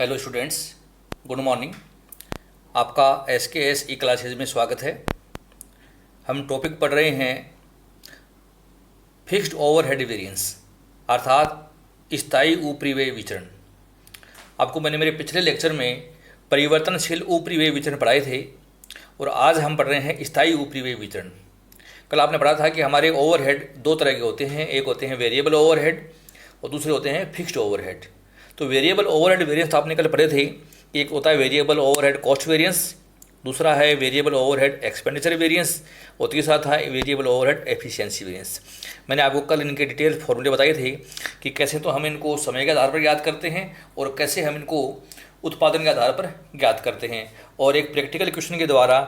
Hello students, good morning. आपका SKS ई classes में स्वागत है। हम टॉपिक पढ़ रहे हैं फिक्स्ड ओवरहेड वेरिएंस अर्थात स्थायी ऊपरी व्यय विचरण। आपको मैंने मेरे पिछले लेक्चर में परिवर्तनशील ऊपरी व्यय विचरण पढ़ाए थे और आज हम पढ़ रहे हैं स्थायी ऊपरी व्यय विचरण। कल आपने पढ़ा था कि हमारे ओवरहेड दो तरह के होते हैं, एक होते हैं वेरिएबल ओवरहेड और दूसरे होते हैं फिक्स्ड ओवरहेड। तो वेरिएबल ओवरहेड वेरिएंस आपने कल पढ़े थे। एक होता है वेरिएबल ओवरहेड कॉस्ट वेरिएंस, दूसरा है वेरिएबल ओवरहेड एक्सपेंडिचर वेरिएंस और तीसरा था वेरिएबल ओवरहेड एफिशिएंसी वेरिएंस। मैंने आपको कल इनके डिटेल फॉर्मूले बताए थे कि कैसे तो हम इनको समय के आधार पर ज्ञात करते हैं और कैसे हम इनको उत्पादन के आधार पर ज्ञात करते हैं। और एक प्रैक्टिकल क्वेश्चन के द्वारा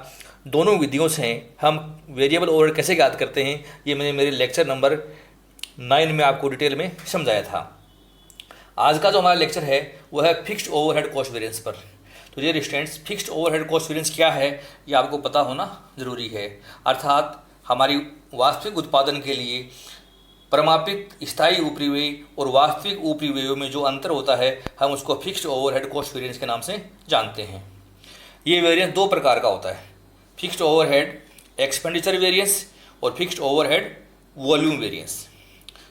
दोनों विधियों से हम वेरिएबल ओवरहेड कैसे ज्ञात करते हैं, ये मैंने मेरे लेक्चर नंबर 9 में आपको डिटेल में समझाया था। आज का जो हमारा लेक्चर है वह है फिक्स्ड ओवरहेड कॉस्ट वेरिएंस पर। तो dear students, fixed overhead cost variance क्या है ये आपको पता होना जरूरी है। अर्थात हमारी वास्तविक उत्पादन के लिए प्रमापित स्थायी ऊपरी व्यय और वास्तविक ऊपरी व्ययों में जो अंतर होता है हम उसको फिक्स्ड ओवरहेड कॉस्ट वेरिएंस के नाम से जानते हैं। ये वेरिएंस दो प्रकार का होता है, फिक्स्ड ओवरहेड एक्सपेंडिचर वेरिएंस और फिक्स्ड ओवरहेड वॉल्यूम वेरिएंस।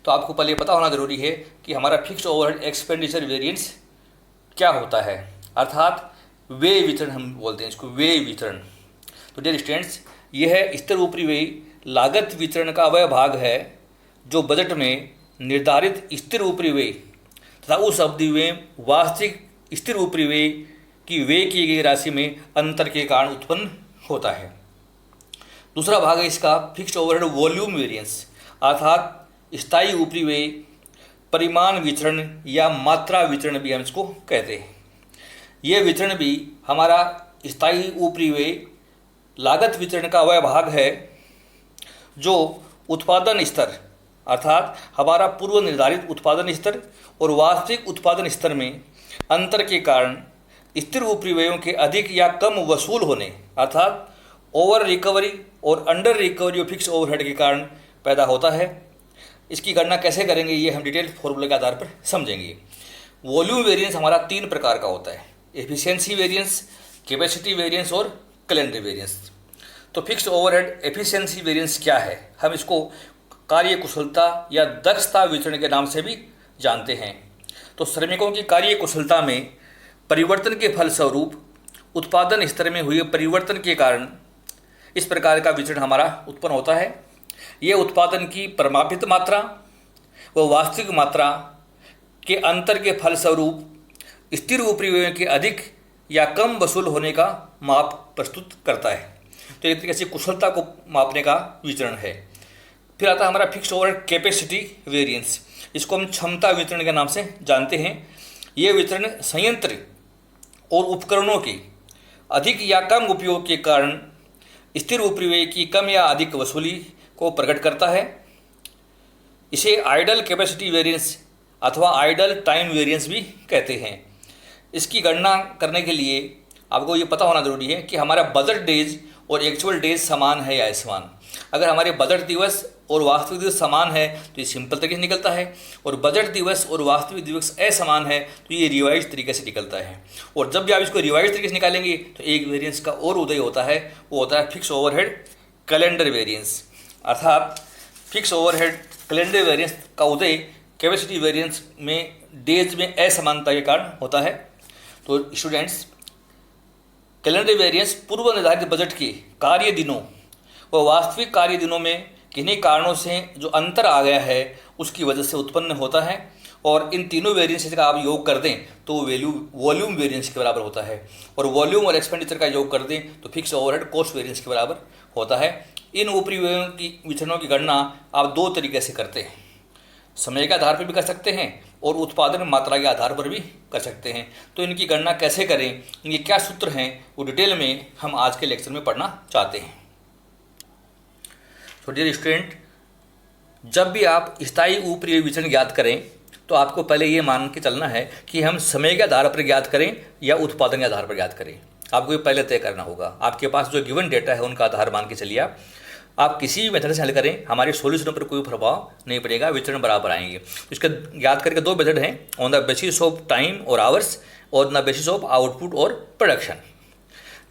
तो आपको पहले पता होना जरूरी है कि हमारा फिक्स्ड ओवरहेड एक्सपेंडिचर वेरिएंस क्या होता है, अर्थात व्यय विचरण हम बोलते हैं इसको, व्यय विचरण। तो डियर स्टूडेंट्स, यह है स्थिर ऊपरी व्यय लागत विचरण का वह भाग है जो बजट में निर्धारित स्थिर ऊपरी व्यय तथा उस अवधि में वास्तविक स्थिर ऊपरी व्यय की व्यय की गई राशि में अंतर के कारण उत्पन्न होता है। दूसरा भाग है इसका फिक्स्ड ओवरहेड वॉल्यूम वेरिएंस, अर्थात स्थायी ऊपरी व्यय परिमाण विचरण या मात्रा विचरण भी हम इसको कहते हैं। यह विचरण भी हमारा स्थायी ऊपरी व्यय लागत विचरण का वह भाग है जो उत्पादन स्तर अर्थात हमारा पूर्व निर्धारित उत्पादन स्तर और वास्तविक उत्पादन स्तर में अंतर के कारण स्थिर ऊपरी व्ययों के अधिक या कम वसूल होने अर्थात ओवर रिकवरी और अंडर रिकवरी फिक्स ओवरहेड के कारण पैदा होता है। इसकी गणना कैसे करेंगे ये हम डिटेल फॉर्मूले के आधार पर समझेंगे। वॉल्यूम वेरिएंस हमारा 3 प्रकार का होता है, एफिशिएंसी वेरिएंस, कैपेसिटी वेरिएंस और कैलेंडर वेरिएंस। तो फिक्स्ड ओवरहेड एफिशिएंसी वेरिएंस क्या है, हम इसको कार्य कुशलता या दक्षता विचरण के नाम से भी जानते हैं। तो श्रमिकों की कार्य कुशलता में परिवर्तन के फलस्वरूप उत्पादन स्तर में हुए परिवर्तन के कारण इस प्रकार का विचरण हमारा उत्पन्न होता है। यह उत्पादन की प्रमापित मात्रा व वास्तविक मात्रा के अंतर के फलस्वरूप स्थिर ऊपरी व्ययों के अधिक या कम वसूल होने का माप प्रस्तुत करता है। तो एक तरीके से कुशलता को मापने का विचरण है। फिर आता है हमारा फिक्स्ड ओवरहेड कैपेसिटी वेरिएंस, इसको हम क्षमता विचरण के नाम से जानते हैं। यह विचरण संयंत्र और उपकरणों के अधिक या कम उपयोग के कारण स्थिर ऊपरी व्यय की कम या अधिक वसूली को प्रकट करता है। इसे आइडल कैपेसिटी वेरिएंस अथवा आइडल टाइम वेरिएंस भी कहते हैं। इसकी गणना करने के लिए आपको ये पता होना जरूरी है कि हमारा बजट डेज और एक्चुअल डेज समान है या असमान। अगर हमारे बजट दिवस और वास्तविक दिवस समान है तो ये सिंपल तरीके से निकलता है, और बजट दिवस और वास्तविक दिवस असमान है तो ये रिवाइज तरीके से निकलता है। और जब भी आप इसको रिवाइज तरीके से निकालेंगे तो एक वेरिएंस का और उदय होता है, वो होता है फिक्स ओवरहेड कैलेंडर वेरिएंस। अर्थात फिक्स ओवरहेड कैलेंडर वेरिएंस का उदय कैपेसिटी वेरिएंस में डेज में असमानता के कारण होता है। तो स्टूडेंट्स, कैलेंडर वेरिएंस पूर्व निर्धारित बजट के कार्य दिनों व वास्तविक कार्य दिनों में किन्हीं कारणों से जो अंतर आ गया है उसकी वजह से उत्पन्न होता है, और इन तीनों वेरिएंस का आप योग कर दें तो वॉल्यूम वेरिएंस के बराबर होता है, और वॉल्यूम और एक्सपेंडिचर का योग कर दें तो फिक्स ओवरहेड कॉस्ट वेरिएंस के बराबर होता है। इन ऊपरी व्ययों की विचरणों की गणना आप दो तरीके से करते हैं, समय के आधार पर भी कर सकते हैं और उत्पादन मात्रा के आधार पर भी कर सकते हैं। तो इनकी गणना कैसे करें, इनके क्या सूत्र हैं, वो डिटेल में हम आज के लेक्चर में पढ़ना चाहते हैं। तो डियर स्टूडेंट, जब भी आप स्थायी ऊपरी विचरण ज्ञात करें तो आपको पहले ये मान के चलना है कि हम समय के आधार पर ज्ञात करें या उत्पादन के आधार पर ज्ञात करें। आपको ये पहले तय करना होगा। आपके पास जो गिवन डेटा है उनका आधार मान के चलिए आप। आप किसी भी मेथड से हल करें, हमारे सॉल्यूशन पर कोई प्रभाव नहीं पड़ेगा, विचरण बराबर आएंगे। तो इसका याद करके दो मेथड हैं, on the basis of time और आवर्स और on the basis of output और प्रोडक्शन।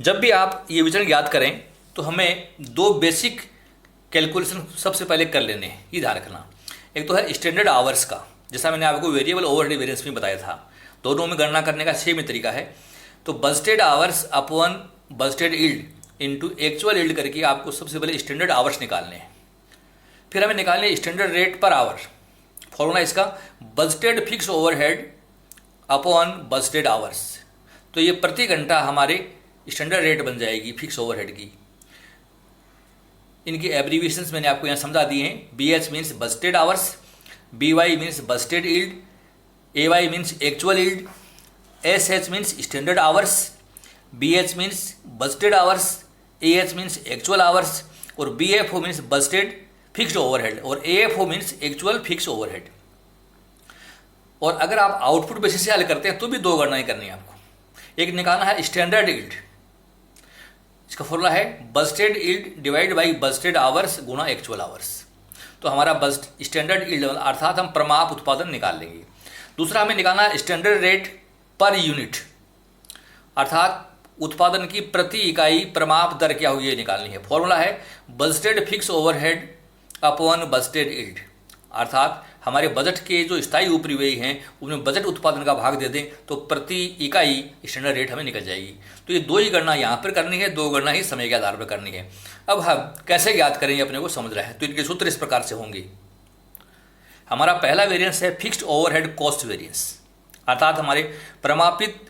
जब भी आप ये विचरण याद करें तो हमें दो बेसिक कैलकुलेशन सबसे पहले कर लेने हैं, ये ध्यान रखना। एक तो है स्टैंडर्ड आवर्स का, जैसा मैंने आपको वेरिएबल ओवरहेड वेरिएंस में बताया था, दोनों में गणना करने का सेम ही तरीका है। तो budgeted hours upon budgeted yield into actual yield करके आपको सबसे पहले स्टैंडर्ड आवर्स निकालने हैं। फिर हमें निकालने standard rate per hour. Formula इसका budgeted fix overhead upon budgeted hours. तो ये प्रति घंटा हमारे स्टैंडर्ड रेट बन जाएगी फिक्स ओवरहेड की। इनकी एब्रीविएशंस मैंने आपको यहाँ समझा दिए हैं। BH means budgeted hours, BY means budgeted yield, AY means actual yield, SH means standard hours, BH means budgeted hours, AH means actual hours और BFO means budgeted fixed overhead और AFO means actual fix overhead. और अगर आप output basis से हल करते हैं तो भी दो गणनाएं करनी है आपको। एक निकालना है स्टैंडर्ड यील्ड, इसका फॉर्मूला है budgeted yield divide by budgeted hours गुणा एक्चुअल आवर्स। तो हमारा बजट स्टैंडर्ड यील्ड अर्थात हम प्रमाप उत्पादन निकाल लेंगे। दूसरा हमें निकालना है स्टैंडर्ड रेट पर यूनिट, अर्थात उत्पादन की प्रति इकाई प्रमाप दर क्या हुई है निकालनी है। फॉर्मूला है budgeted fix overhead upon budgeted yield, अर्थात हमारे बजट के जो स्थायी उपरिव्यय हैं उनमें बजट उत्पादन का भाग दे दें तो प्रति इकाई स्टैंडर्ड रेट हमें निकल जाएगी। तो ये दो ही गणना यहाँ पर करनी है, दो गणना ही समय के आधार पर करनी है। अब हम कैसे याद करेंगे अपने को समझ रहे हैं। तो इनके सूत्र इस प्रकार से होंगे। हमारा पहला वेरिएंस है फिक्स्ड ओवरहेड कॉस्ट वेरिएंस, अर्थात हमारे प्रमापित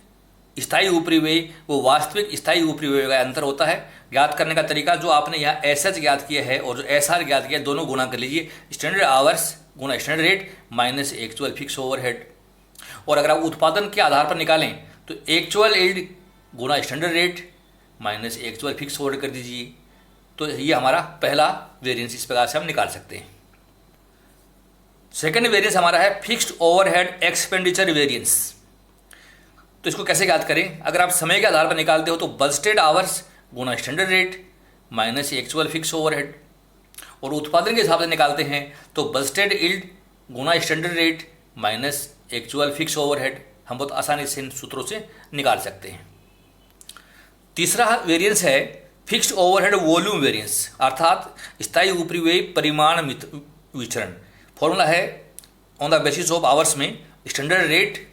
स्थायी उपरिव्यय वो वास्तविक स्थायी उपरिव्यय का अंतर होता है। याद करने का तरीका जो आपने यहाँ SH ज्ञात किया है और जो SR ज्ञात किया है दोनों गुणा कर लीजिए, स्टैंडर्ड आवर्स गुणा standard rate minus actual fix overhead. और अगर आप उत्पादन के आधार पर निकालें तो एक्चुअल यील्ड गुणा standard rate minus actual fix overhead कर दीजिए। तो ये हमारा पहला वेरिएंस इस प्रकार से हम निकाल सकते हैं। सेकंड वेरिएंस हमारा है फिक्स्ड ओवरहेड एक्सपेंडिचर वेरिएंस। तो इसको कैसे याद करें? अगर आप समय के आधार पर निकालते हो तो बजटेड आवर्स गुणा standard rate minus actual fix overhead, और उत्पादन के हिसाब से निकालते हैं तो बजटेड यील्ड गुणा standard rate minus actual fix overhead. हम बहुत आसानी से इन सूत्रों से निकाल सकते हैं। तीसरा वेरिएंस है फिक्स्ड ओवरहेड वॉल्यूम वेरिएंस, अर्थात स्थायी उपरिव्यय परिमाण विचरण। फॉर्मूला है on the basis of hours में स्टैंडर्ड रेट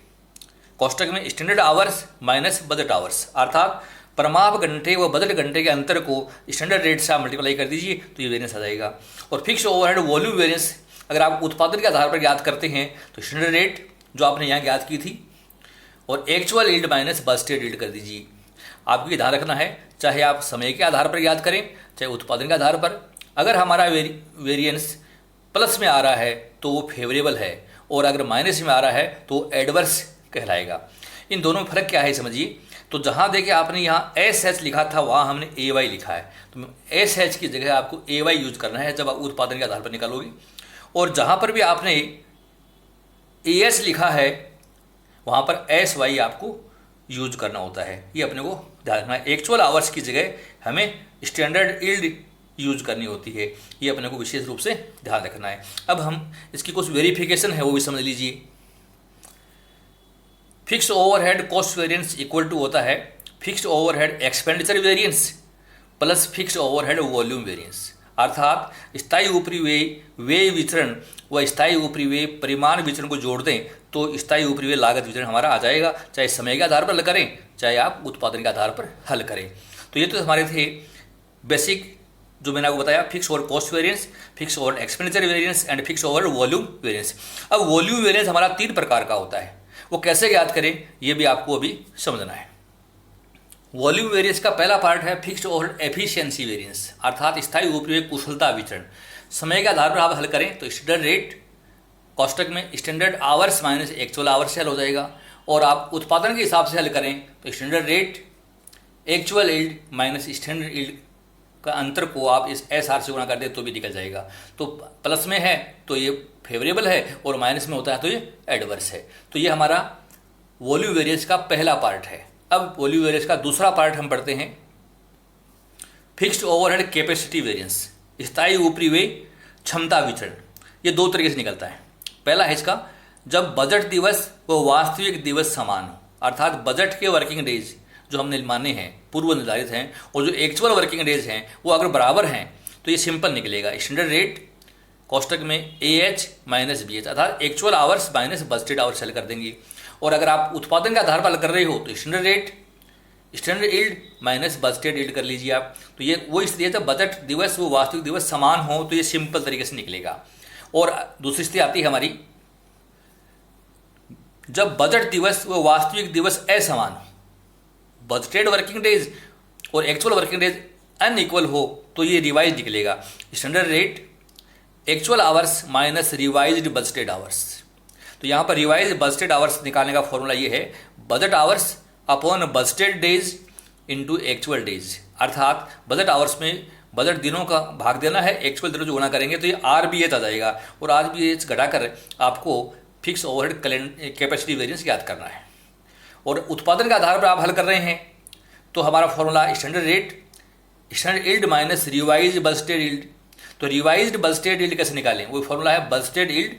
कोष्टक में standard hours minus budget hours, अर्थात प्रमाप घंटे व बजट घंटे के अंतर को स्टैंडर्ड रेट से आप मल्टीप्लाई कर दीजिए तो ये वेरिएंस आ जाएगा। और फिक्स ओवरहेड वॉल्यूम वेरिएंस अगर आप उत्पादन के आधार पर याद करते हैं तो स्टैंडर्ड रेट जो आपने यहाँ याद की थी और actual yield minus budgeted yield कर दीजिए। आपको ये ध्यान रखना है, चाहे आप समय के आधार पर याद करें चाहे उत्पादन के आधार पर, अगर हमारा वेरिएंस प्लस में आ रहा है तो वो फेवरेबल है और अगर माइनस में आ रहा है तो एडवर्स कहलाएगा। इन दोनों में फर्क क्या है समझिए। तो जहाँ देखिए आपने यहाँ SH लिखा था वहाँ हमने AY लिखा है, तो SH की जगह आपको AY यूज करना है जब आप उत्पादन के आधार पर निकालोगे। और जहाँ पर भी आपने AS लिखा है वहाँ पर SY आपको यूज करना होता है। ये अपने को ध्यान रखना है। एक्चुअल आवर्स की जगह हमें स्टैंडर्ड यील्ड यूज करनी होती है, ये अपने को विशेष रूप से ध्यान रखना है। अब हम इसकी कुछ वेरिफिकेशन है वो भी समझ लीजिए। Fixed overhead cost variance equal to होता है fixed overhead expenditure variance plus fixed overhead volume variance, अर्थात स्थायी उपरिव्यय व्यय विचरण व स्थायी उपरिव्यय परिमाण विचरण को जोड़ दें तो स्थायी उपरिव्यय लागत विचरण हमारा आ जाएगा, चाहे समय के आधार पर हल करें चाहे आप उत्पादन के आधार पर हल करें। तो ये तो हमारे थे बेसिक जो मैंने आपको बताया, fix over cost variance, fix over expenditure variance and fix over volume variance. अब वॉल्यूम वेरिएंस हमारा 3 प्रकार का होता है, वो कैसे याद करें ये भी आपको अभी समझना है। वॉल्यूम वेरिएंस का पहला पार्ट है फिक्स्ड ओवरहेड एफिशिएंसी वेरिएंस, अर्थात स्थायी उपरिव्यय कुशलता विचरण। समय के आधार पर आप हल करें तो स्टैंडर्ड रेट कोष्टक में standard hours minus actual hours से हल हो जाएगा, और आप उत्पादन के हिसाब से हल करें तो standard rate actual yield minus standard yield का अंतर को आप इस SR से गुणा कर दें तो भी निकल जाएगा। तो प्लस में है तो ये फेवरेबल है और माइनस में होता है तो ये एडवर्स है। तो ये हमारा वॉल्यूम वेरिएंस का पहला पार्ट है। अब वॉल्यूम वेरिएंस का दूसरा पार्ट हम पढ़ते हैं फिक्स्ड ओवरहेड कैपेसिटी वेरिएंस। स्थायी ऊपरी व्यय क्षमता विचरण, ये दो तरीके से निकलता है। पहला है इसका, जब बजट दिवस व वास्तविक दिवस समान हो, अर्थात बजट के वर्किंग डेज जो हमने माने हैं, पूर्व निर्धारित हैं, और जो एक्चुअल वर्किंग डेज हैं वो अगर बराबर हैं तो ये सिंपल निकलेगा। स्टैंडर्ड रेट कोष्टक में AH माइनस BH, अर्थात actual hours minus budgeted hours हल कर देंगे। और अगर आप उत्पादन के आधार पर हल कर रहे हो तो standard rate standard yield minus budgeted yield कर लीजिए आप। तो ये वो इसलिए जब बजट दिवस वो वास्तविक दिवस समान हो तो ये सिंपल तरीके से निकलेगा। और दूसरी स्थिति आती है हमारी, जब बजट दिवस व वास्तविक दिवस असमान हो, बजटेड वर्किंग डेज और एक्चुअल वर्किंग डेज अनइक्वल हो तो ये रिवाइज निकलेगा। Standard rate actual hours minus revised budgeted hours. तो यहाँ पर रिवाइज बजटेड आवर्स निकालने का फॉर्मूला ये है, budget hours upon budgeted days into actual days, अर्थात बजट आवर्स में बजट दिनों का भाग देना है, एक्चुअल दिनों जो गुणा करेंगे तो ये RBH आ जाएगा। और RBH घटाकर आपको फिक्स ओवरहेड कैपेसिटी वेरिएंस याद करना है। और उत्पादन के आधार पर आप हल कर रहे हैं तो हमारा formula standard rate standard yield minus revised budgeted yield. तो रिवाइज्ड बजटेड यील्ड कैसे निकालें, वो फॉर्मूला है budgeted yield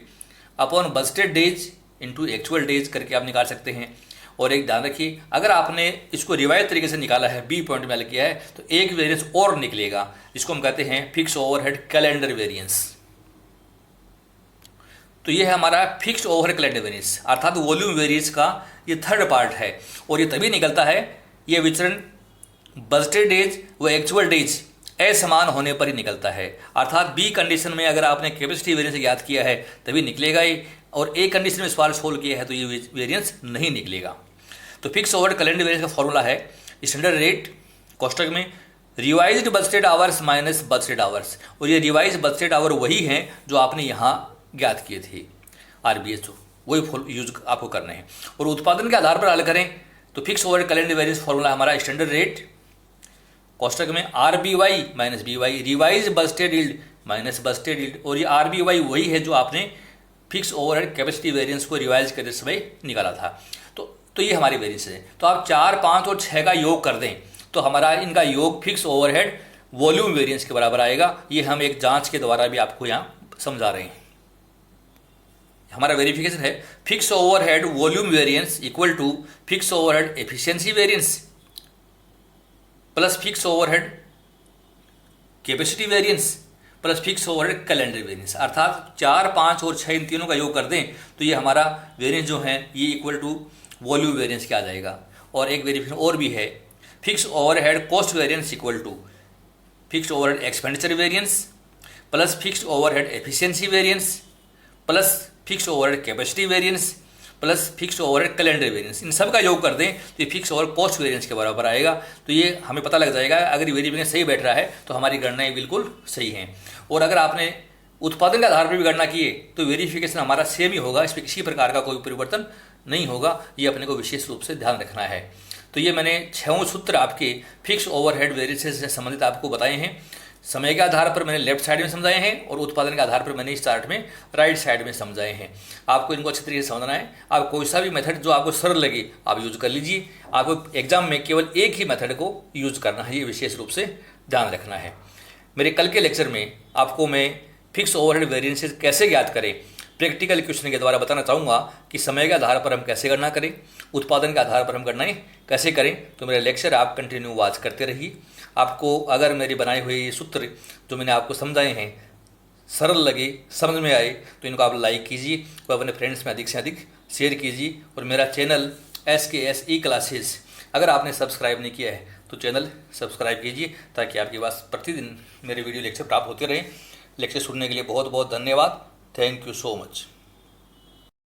upon budgeted days into actual days करके आप निकाल सकते हैं। और एक ध्यान रखिए, अगर आपने इसको रिवाइज तरीके से निकाला है, B पॉइंट में हल किया है, तो एक वेरिएंस और निकलेगा, जिसको हम कहते हैं फिक्स ओवरहेड कैलेंडर वेरिएंस। तो ये है हमारा फिक्स ओवरहेड कैलेंडर वेरिएंस, अर्थात वॉल्यूम वेरिएंस का ये थर्ड पार्ट है। और ये तभी निकलता है, ये विचरण बजटेड डेज व एक्चुअल डेज असमान होने पर ही निकलता है। अर्थात B कंडीशन में अगर आपने कैपेसिटी वेरिएंस याद किया है तभी निकलेगा ही, और A कंडीशन में सवाल सोल्व किया है तो ये वेरिएंस नहीं निकलेगा। तो फिक्स ओवरहेड कैलेंडर वेरिएंस का फॉर्मूला है स्टैंडर्ड रेट कोष्टक में revised budgeted hours minus budgeted hours. और ये रिवाइज बजटेड आवर वही हैं जो आपने यहाँ ज्ञात किए थे, RBH, वही यूज आपको करने हैं। और उत्पादन के आधार पर हल करें तो fix overhead calendar variance formula हमारा स्टैंडर्ड रेट कोष्टक में RBY minus BY, revise budgeted yield minus budgeted yield. और ये RBY वही है जो आपने फिक्स ओवरहेड कैपेसिटी वेरिएंस को रिवाइज करते समय निकाला था। तो ये हमारी वेरिएंस है। तो आप 4, 5 और 6 का योग कर दें तो हमारा इनका योग फिक्स ओवरहेड वॉल्यूम वेरिएंस के बराबर आएगा। ये हम एक जांच के द्वारा भी आपको यहाँ समझा रहे हैं। हमारा वेरिफिकेशन है fix overhead volume variance equal to fix overhead efficiency variance plus fix overhead capacity variance plus fix overhead calendar variance. अर्थात 4, 5 और 6 इन तीनों का योग कर दें तो ये हमारा वेरिएंस जो है ये इक्वल टू वॉल्यूम वेरिएंस क्या आ जाएगा। और एक वेरिफिकेशन और भी है, fix overhead cost variance equal to fix overhead expenditure variance plus fix overhead efficiency variance plus fix overhead capacity variance plus fix overhead calendar variance. इन सब का योग कर दें तो ये फिक्स ओवरहेड कॉस्ट वेरिएंस के बराबर आएगा। तो ये हमें पता लग जाएगा, अगर वेरिएंस सही बैठ रहा है तो हमारी गणनाएं बिल्कुल सही हैं। और अगर आपने उत्पादन के आधार पर भी गणना किए तो वेरिफिकेशन हमारा सेम ही होगा, इसमें किसी प्रकार का कोई परिवर्तन नहीं होगा। ये अपने को विशेष रूप से ध्यान रखना है। तो ये मैंने 6 सूत्र आपके फिक्स ओवरहेड वेरिएंसेस से संबंधित आपको बताए हैं। समय के आधार पर मैंने लेफ्ट साइड में समझाए हैं और उत्पादन के आधार पर मैंने इस चार्ट में राइट साइड में समझाए हैं। आपको इनको अच्छी तरीके से समझना है। आप कोई सा भी मेथड जो आपको सरल लगे आप यूज कर लीजिए। आपको एग्जाम में केवल एक ही मेथड को यूज करना है, ये विशेष रूप से ध्यान रखना है। मेरे कल के लेक्चर में आपको मैं फिक्स ओवरहेड वेरिएंसेस कैसे ज्ञात करें प्रैक्टिकल क्वेश्चन के द्वारा बताना चाहूँगा कि समय के आधार पर हम कैसे गणना करें, उत्पादन के आधार पर हम गणनाएं कैसे करें। तो मेरा लेक्चर आप कंटिन्यू वॉच करते रहिए। आपको अगर मेरे बनाए हुए ये सूत्र जो मैंने आपको समझाए हैं सरल लगे, समझ में आए तो इनको आप लाइक कीजिए और अपने फ्रेंड्स में अधिक से अधिक शेयर कीजिए। और मेरा चैनल SKS ई क्लासेस अगर आपने सब्सक्राइब नहीं किया है तो चैनल सब्सक्राइब कीजिए ताकि आपके पास प्रतिदिन मेरे वीडियो लेक्चर प्राप्त होते रहें। लेक्चर सुनने के लिए बहुत बहुत धन्यवाद। Thank you so much.